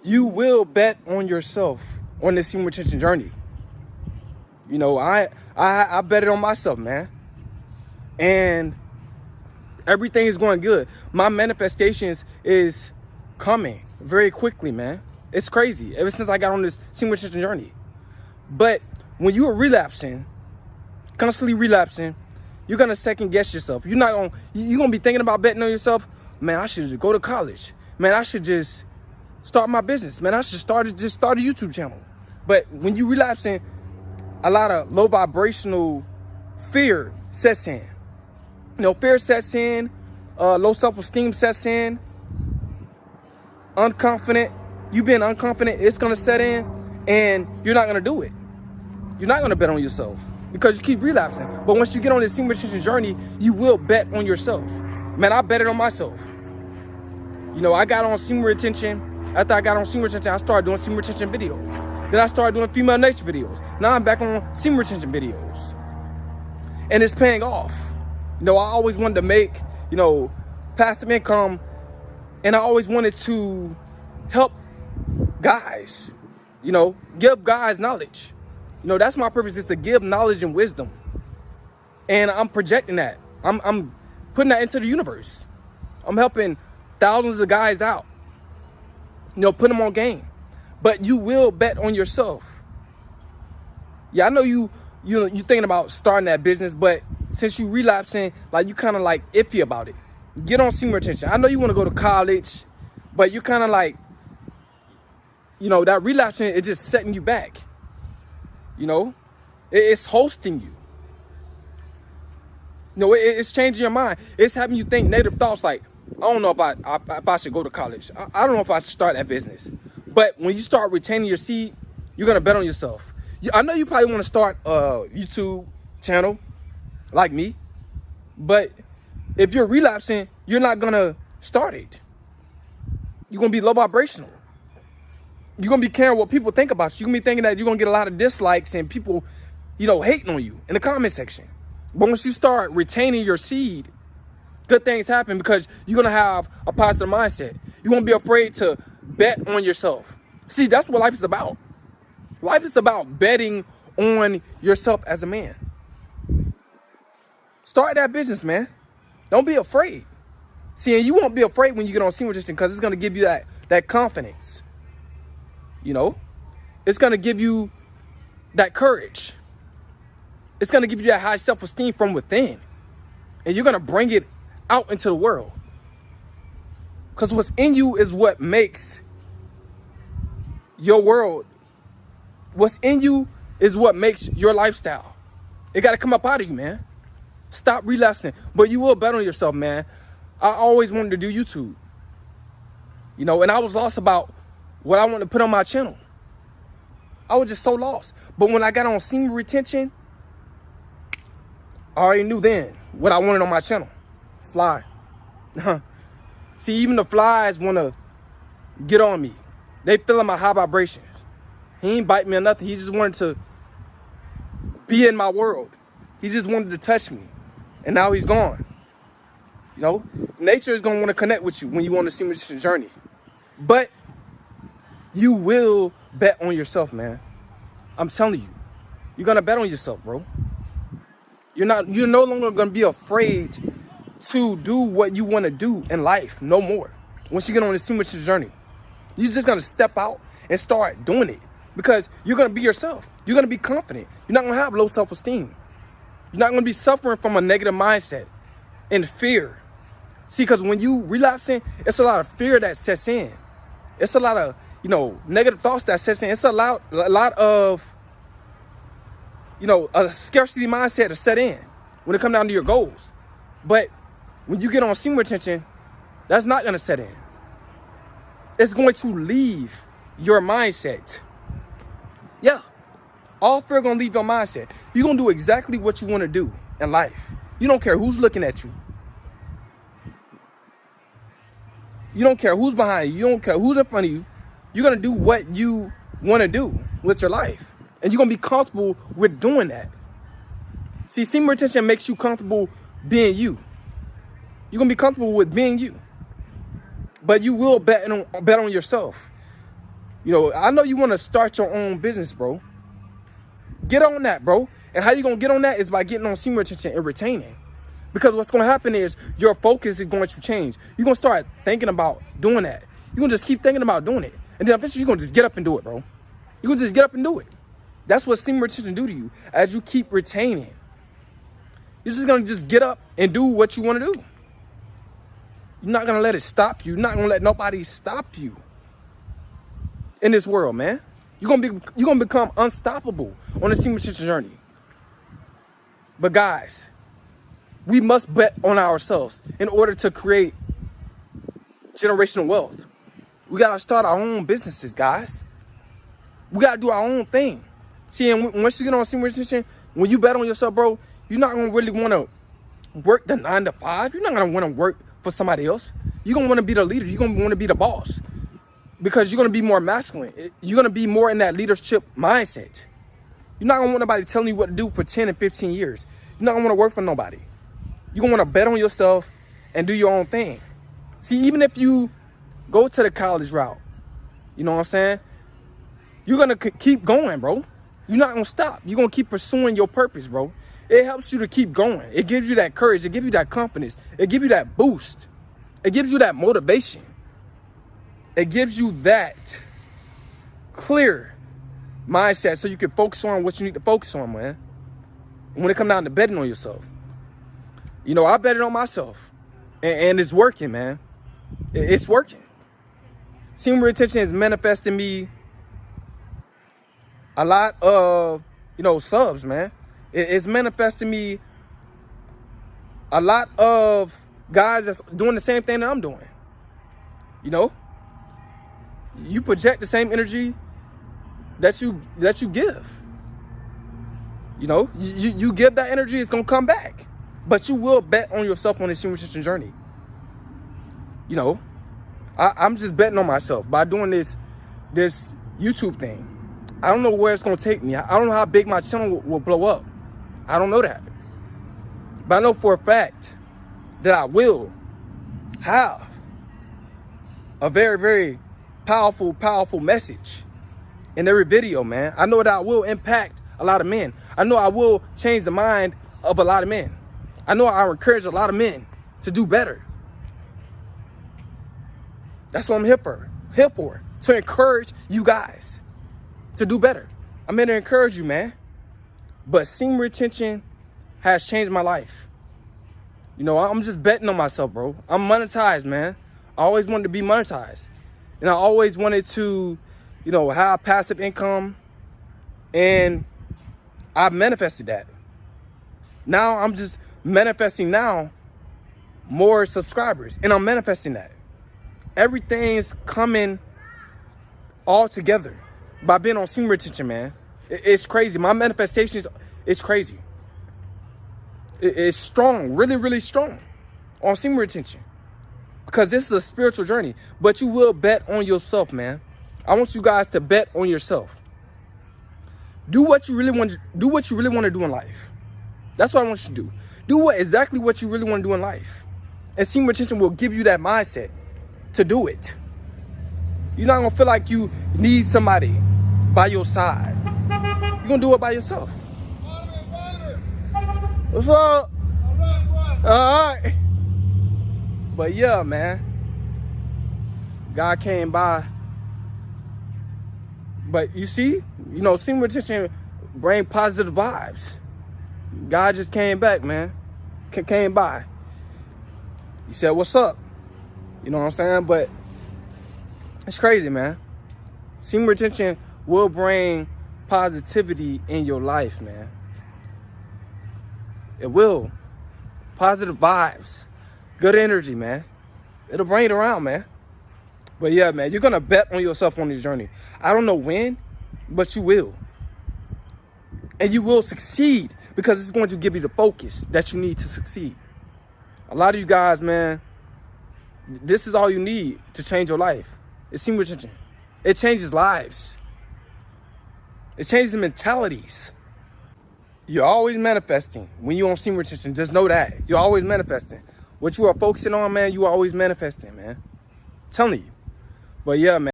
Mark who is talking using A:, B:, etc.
A: You will bet on yourself on this semen retention journey. You know, I betted on myself, man. And everything is going good. My manifestations is coming very quickly, man. It's crazy. Ever since I got on this semen retention journey. But when you are relapsing, constantly relapsing, you're gonna second guess yourself. You're gonna be thinking about betting on yourself. Man, I should just go to college. Man, I should just start my business. Man, I should start a YouTube channel. But when you relapsing, a lot of low vibrational fear sets in. You know, fear sets in, low self-esteem sets in, unconfident. You being unconfident, it's gonna set in, and you're not gonna do it. You're not gonna bet on yourself because you keep relapsing. But once you get on this semen retention journey, you will bet on yourself. Man, I betted on myself. You know, I got on semen retention. After I got on semen retention, I started doing semen retention videos. Then I started doing female nature videos. Now I'm back on semen retention videos. And it's paying off. You know, I always wanted to make, you know, passive income, and I always wanted to help guys, you know, give guys knowledge. You know, that's my purpose, is to give knowledge and wisdom. And I'm projecting that. I'm putting that into the universe. I'm helping thousands of guys out. You know, put them on game. But you will bet on yourself. Yeah, I know you thinking about starting that business, but since you relapsing, like, you kind of like iffy about it. Get on semen retention. I know you want to go to college, but you're kind of like, you know, that relapsing is just setting you back. You know, it's hosting you. You know, it's changing your mind. It's having you think negative thoughts like, I don't know if I should go to college. I don't know if I should start that business. But when you start retaining your seed, you're going to bet on yourself. I know you probably want to start a YouTube channel like me. But if you're relapsing, you're not going to start it. You're going to be low vibrational. You're going to be caring what people think about you. You're going to be thinking that you're going to get a lot of dislikes and people, you know, hating on you in the comment section. But once you start retaining your seed, good things happen because you're going to have a positive mindset. You won't be afraid to bet on yourself. See, that's what life is about. Life is about betting on yourself as a man. Start that business, man. Don't be afraid. See, and you won't be afraid when you get on semen retention because it's going to give you that confidence. You know, it's going to give you that courage. It's going to give you that high self-esteem from within. And you're going to bring it out into the world. Because what's in you is what makes your world. What's in you is what makes your lifestyle. It got to come up out of you, man. Stop relapsing. But you will bet on yourself, man. I always wanted to do YouTube. You know, and I was lost about what I wanted to put on my channel. I was just so lost. But when I got on semen retention, I already knew then what I wanted on my channel. Fly. See, even the flies want to get on me. They feeling my high vibrations. He ain't bite me or nothing. He just wanted to be in my world. He just wanted to touch me. And now he's gone. You know, nature is going to want to connect with you when you want to see this journey. But you will bet on yourself, man. I'm telling you. You're going to bet on yourself, bro. You're no longer going to be afraid to do what you want to do in life. No more. Once you get on this semen journey, you're just going to step out and start doing it. Because you're going to be yourself. You're going to be confident. You're not going to have low self-esteem. You're not going to be suffering from a negative mindset and fear. See, because when you relapsing, it's a lot of fear that sets in. It's a lot of, you know, negative thoughts that sets in. It's a lot of, you know, a scarcity mindset to set in when it comes down to your goals. But when you get on semen retention, that's not going to set in. It's going to leave your mindset. Yeah. All fear going to leave your mindset. You're going to do exactly what you want to do in life. You don't care who's looking at you. You don't care who's behind you. You don't care who's in front of you. You're going to do what you want to do with your life. And you're going to be comfortable with doing that. See, semen retention makes you comfortable being you. You're going to be comfortable with being you. But you will bet on yourself. You know, I know you want to start your own business, bro. Get on that, bro. And how you going to get on that is by getting on semen retention and retaining. Because what's going to happen is your focus is going to change. You're going to start thinking about doing that. You're going to just keep thinking about doing it. And then eventually you're going to just get up and do it, bro. You're going to just get up and do it. That's what semen retention do to you as you keep retaining. You're just going to just get up and do what you want to do. You're not going to let it stop you. You're not going to let nobody stop you in this world, man. You're gonna become unstoppable on the semen retention journey. But guys, we must bet on ourselves in order to create generational wealth. We gotta start our own businesses, guys. We gotta do our own thing. See, and once you get on semen retention, when you bet on yourself, bro, you're not gonna really wanna work the 9 to 5. You're not gonna wanna work for somebody else. You're gonna wanna be the leader. You're gonna wanna be the boss. Because you're going to be more masculine. You're going to be more in that leadership mindset. You're not going to want nobody telling you what to do for 10 and 15 years. You're not going to want to work for nobody. You're going to want to bet on yourself and do your own thing. See, even if you go to the college route, you know what I'm saying? You're going to keep going, bro. You're not going to stop. You're going to keep pursuing your purpose, bro. It helps you to keep going. It gives you that courage. It gives you that confidence. It gives you that boost. It gives you that motivation. It gives you that clear mindset so you can focus on what you need to focus on, man. When it comes down to betting on yourself. You know, I betted on myself. And it's working, man. It's working. Semen retention is manifesting me a lot of, subs, man. It's manifesting me a lot of guys that's doing the same thing that I'm doing. You know? You project the same energy that you give. You know, you give that energy, it's gonna come back. But you will bet on yourself on this semen retention journey. You know, I'm just betting on myself by doing this YouTube thing. I don't know where it's gonna take me. I don't know how big my channel will blow up. I don't know that. But I know for a fact that I will have a very, very powerful message in every video, man. I know that I will impact a lot of men. I know I will change the mind of a lot of men. I know I'll encourage a lot of men to do better. That's what I'm here for. To encourage you guys to do better. I'm here to encourage you, man. But semen retention has changed my life. You know, I'm just betting on myself, bro. I'm monetized, man. I always wanted to be monetized. And I always wanted to, have passive income. And I manifested that. Now I'm just manifesting more subscribers. And I'm manifesting that. Everything's coming all together by being on semen retention, man. It's crazy. My manifestations is crazy. It's strong, really, really strong on semen retention. Because this is a spiritual journey. But you will bet on yourself, man. I want you guys to bet on yourself. Do what you really want to do in life. That's what I want you to do. Do exactly what you really want to do in life. And semen retention will give you that mindset to do it. You're not going to feel like you need somebody by your side. You're going to do it by yourself. What's up? All right. But yeah, man. God came by. But you see, semen retention bring positive vibes. God just came back, man. Came by. He said, what's up? You know what I'm saying? But it's crazy, man. Semen retention will bring positivity in your life, man. It will. Positive vibes. Good energy, man. It'll bring it around, man. But yeah, man, you're going to bet on yourself on this journey. I don't know when, but you will. And you will succeed because it's going to give you the focus that you need to succeed. A lot of you guys, man, this is all you need to change your life. It's semen retention. It changes lives. It changes mentalities. You're always manifesting when you're on semen retention. Just know that. You're always manifesting. What you are focusing on, man, you are always manifesting, man. I'm telling you. But yeah, man.